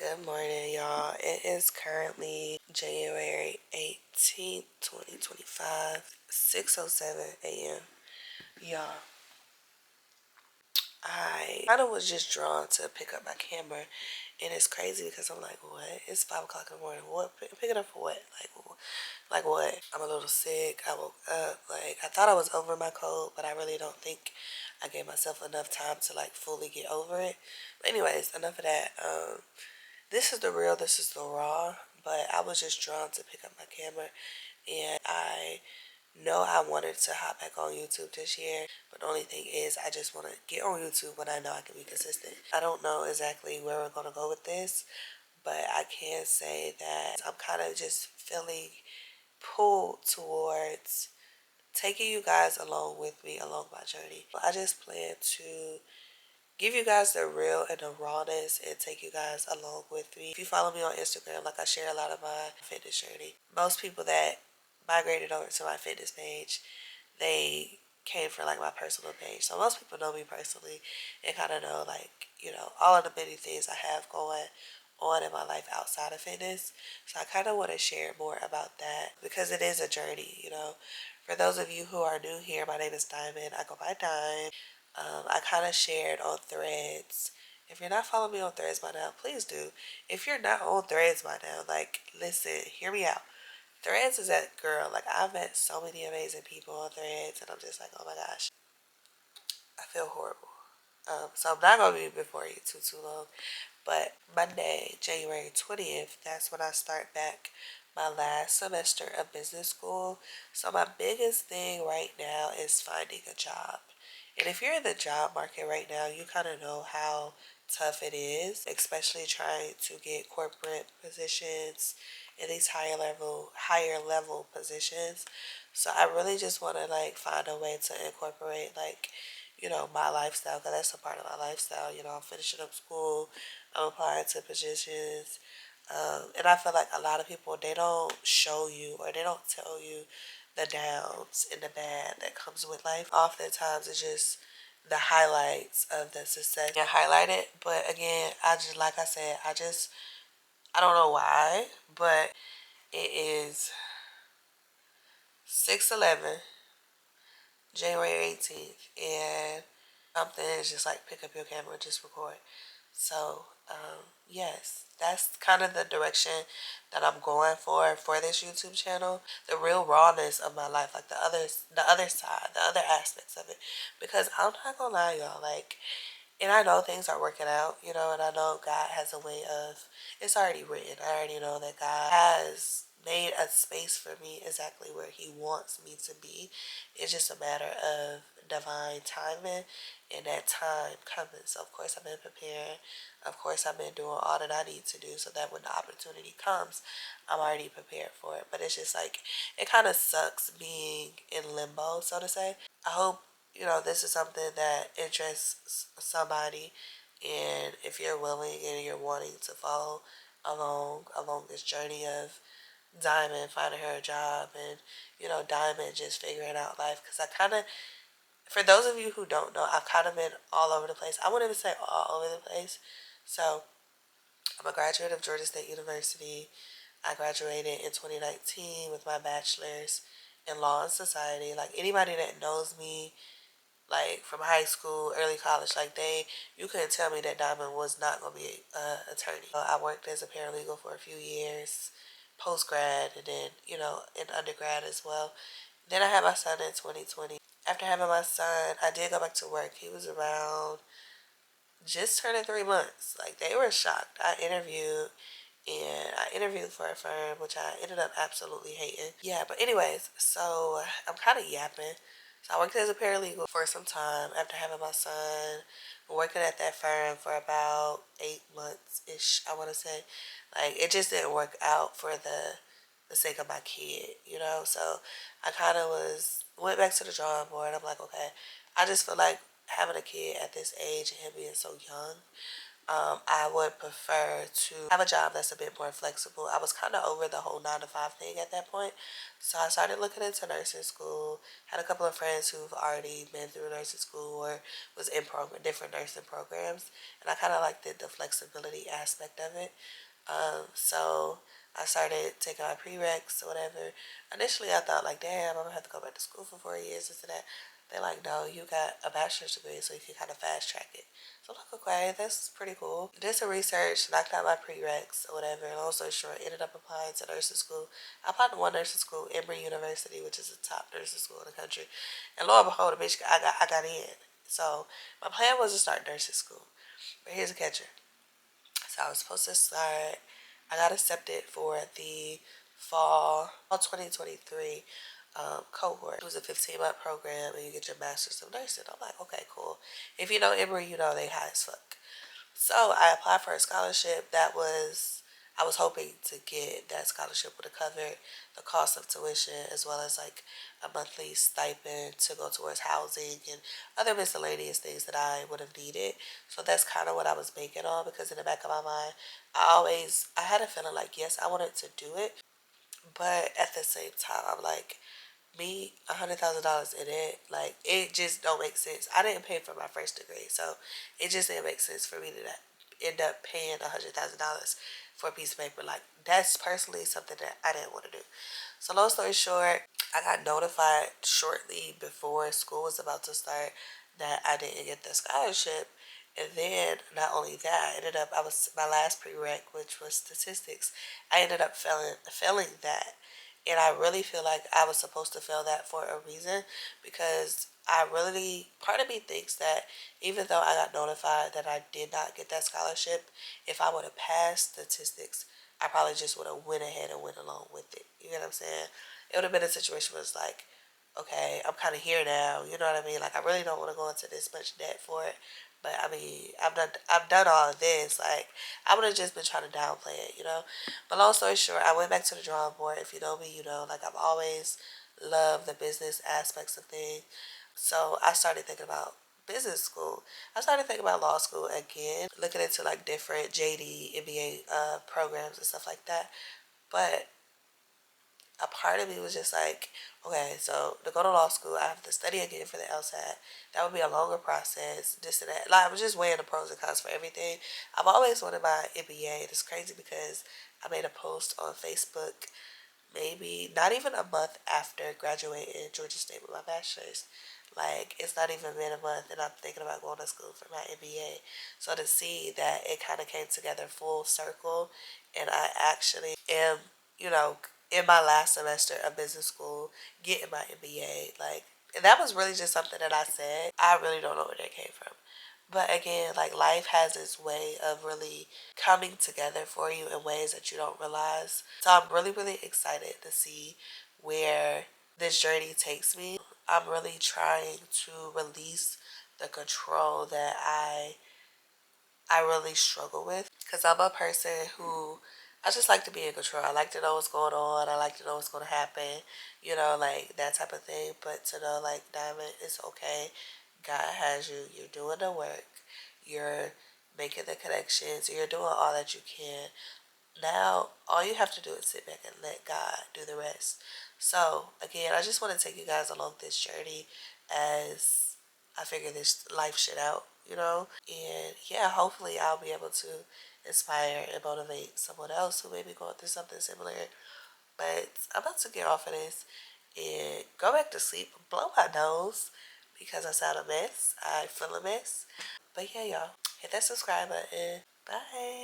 Good morning, y'all. It is currently January 18th, 2025, 6:07 a.m. Y'all, I kind of was just drawn to pick up my camera, and it's crazy because I'm like, what? It's 5 o'clock in the morning. What? Pick it up for what? Like what? I'm a little sick. I woke up. Like, I thought I was over my cold, but I really don't think I gave myself enough time to, like, fully get over it. But anyways, enough of that. This is the real, this is the raw, but I was just drawn to pick up my camera, and I know I wanted to hop back on YouTube this year, but the only thing is I just want to get on YouTube when I know I can be consistent. I don't know exactly where we're going to go with this, but I can say that I'm kind of just feeling pulled towards taking you guys along with me along my journey. I just plan to give you guys the real and the rawness and take you guys along with me. If you follow me on Instagram, like I share a lot of my fitness journey. Most people that migrated over to my fitness page, they came from like my personal page. So most people know me personally and kind of know like, all of the many things I have going on in my life outside of fitness. So I kind of want to share more about that because it is a journey. For those of you who are new here, my name is Diamond. I go by Dime. I kind of shared on Threads. If you're not following me on Threads by now, please do. If you're not on Threads by now, like, listen, hear me out. Threads is that girl. Like, I've met so many amazing people on Threads, and I'm just like, oh my gosh, I feel horrible. So I'm not gonna be before you too long. But Monday, January 20th, that's when I start back my last semester of business school. So my biggest thing right now is finding a job. And if you're in the job market right now, you kind of know how tough it is, especially trying to get corporate positions in these higher level positions. So I really just want to like find a way to incorporate like my lifestyle, because that's a part of my lifestyle. I'm finishing up school, I'm applying to positions, and I feel like a lot of people, they don't show you or they don't tell you the downs and the bad that comes with life. Oftentimes, it's just the highlights of the success and highlight it. But again, like I said, I don't know why, but it is 6:11, January 18th, and something is just like pick up your camera and just record. So, yes, that's kind of the direction that I'm going for this YouTube channel. The real rawness of my life, like the other side, the other aspects of it. Because I'm not gonna lie, y'all, like, and I know things are working out, and I know God has a way of, it's already written. I already know that God has made a space for me exactly where He wants me to be. It's just a matter of divine timing and that time coming. So, of course, I've been preparing. Of course, I've been doing all that I need to do so that when the opportunity comes, I'm already prepared for it. But it's just like, it kind of sucks being in limbo, so to say. I hope this is something that interests somebody, and if you're willing and you're wanting to follow along this journey of Diamond finding her a job and Diamond just figuring out life, because I kind of, for those of you who don't know, I've kind of been all over the place. I wouldn't even say all over the place. So I'm a graduate of Georgia State University. I graduated in 2019 with my bachelor's in law and society. Like, anybody that knows me, like from high school, early college, like you couldn't tell me that Diamond was not gonna be an attorney. I worked as a paralegal for a few years, post grad, and then in undergrad as well. Then I had my son in 2020. After having my son, I did go back to work. He was around just turning 3 months. Like, they were shocked. I interviewed for a firm, which I ended up absolutely hating. Yeah, but anyways, so I'm kind of yapping. So I worked as a paralegal for some time after having my son. Working at that firm for about 8 months-ish, I want to say. Like, it just didn't work out for the sake of my kid. So I kind of went back to the drawing board. I'm like, okay, I just feel like having a kid at this age and him being so young, I would prefer to have a job that's a bit more flexible. I was kind of over the whole 9 to 5 thing at that point. So I started looking into nursing school. Had a couple of friends who've already been through nursing school or was in different nursing programs. And I kind of liked the flexibility aspect of it. So I started taking my prereqs or whatever. Initially, I thought like, damn, I'm gonna have to go back to school for 4 years, this and that. They're like, no, you got a bachelor's degree, so you can kind of fast track it. So I'm like, okay, that's pretty cool. Did some research, knocked out my prereqs or whatever, and also sure ended up applying to nursing school. I applied to one nursing school, Emory University, which is the top nursing school in the country. And lo and behold, bitch, I got in. So my plan was to start nursing school. But here's the catcher. So I was supposed to start. I got accepted for the fall 2023 cohort. It was a 15-month program, and you get your master's of nursing. I'm like, okay, cool. If you know Emory, you know they high as fuck. So I applied for a scholarship that was, I was hoping to get that scholarship would have covered the cost of tuition as well as like a monthly stipend to go towards housing and other miscellaneous things that I would have needed. So that's kind of what I was banking on because in the back of my mind, I had a feeling like, yes, I wanted to do it. But at the same time, I'm like, me $100,000 in it, like it just don't make sense. I didn't pay for my first degree, so it just didn't make sense for me to end up paying $100,000 for a piece of paper. Like that's personally something that I didn't want to do. So long story short, I got notified shortly before school was about to start that I didn't get the scholarship. And then not only that, I ended up I was my last prereq, which was statistics. I ended up failing that. And I really feel like I was supposed to fail that for a reason because I really, part of me thinks that even though I got notified that I did not get that scholarship, if I would have passed statistics, I probably just would have went ahead and went along with it. You know what I'm saying? It would have been a situation where it's like, okay, I'm kind of here now. You know what I mean? Like I really don't want to go into this much debt for it. But I mean, I've done all of this. Like I would have just been trying to downplay it, you know. But long story short, I went back to the drawing board. If you know me, you know, like I've always loved the business aspects of things. So I started thinking about business school. I started thinking about law school again, looking into like different JD, MBA programs and stuff like that. But a part of me was just like, okay, so to go to law school, I have to study again for the LSAT. That would be a longer process, this and that. Like, I was just weighing the pros and cons for everything. I've always wanted my MBA. It's crazy because I made a post on Facebook maybe not even a month after graduating Georgia State with my bachelor's. Like, it's not even been a month, and I'm thinking about going to school for my MBA. So to see that it kind of came together full circle, and I actually am, you know, in my last semester of business school, getting my MBA, like, and that was really just something that I said. I really don't know where that came from. But again, like life has its way of really coming together for you in ways that you don't realize. So I'm really, really excited to see where this journey takes me. I'm really trying to release the control that I really struggle with because I'm a person who I just like to be in control. I like to know what's going on. I like to know what's going to happen, you know, like that type of thing. But to know, like, Diamond, it's okay. God has you. You're doing the work. You're making the connections. You're doing all that you can. Now, all you have to do is sit back and let God do the rest. So, again, I just want to take you guys along this journey as I figure this life shit out, you know? And yeah, hopefully I'll be able to inspire and motivate someone else who may be going through something similar. But I'm about to get off of this and go back to sleep, blow my nose because I sound a mess. I feel a mess. But yeah, y'all, hit that subscribe button. Bye.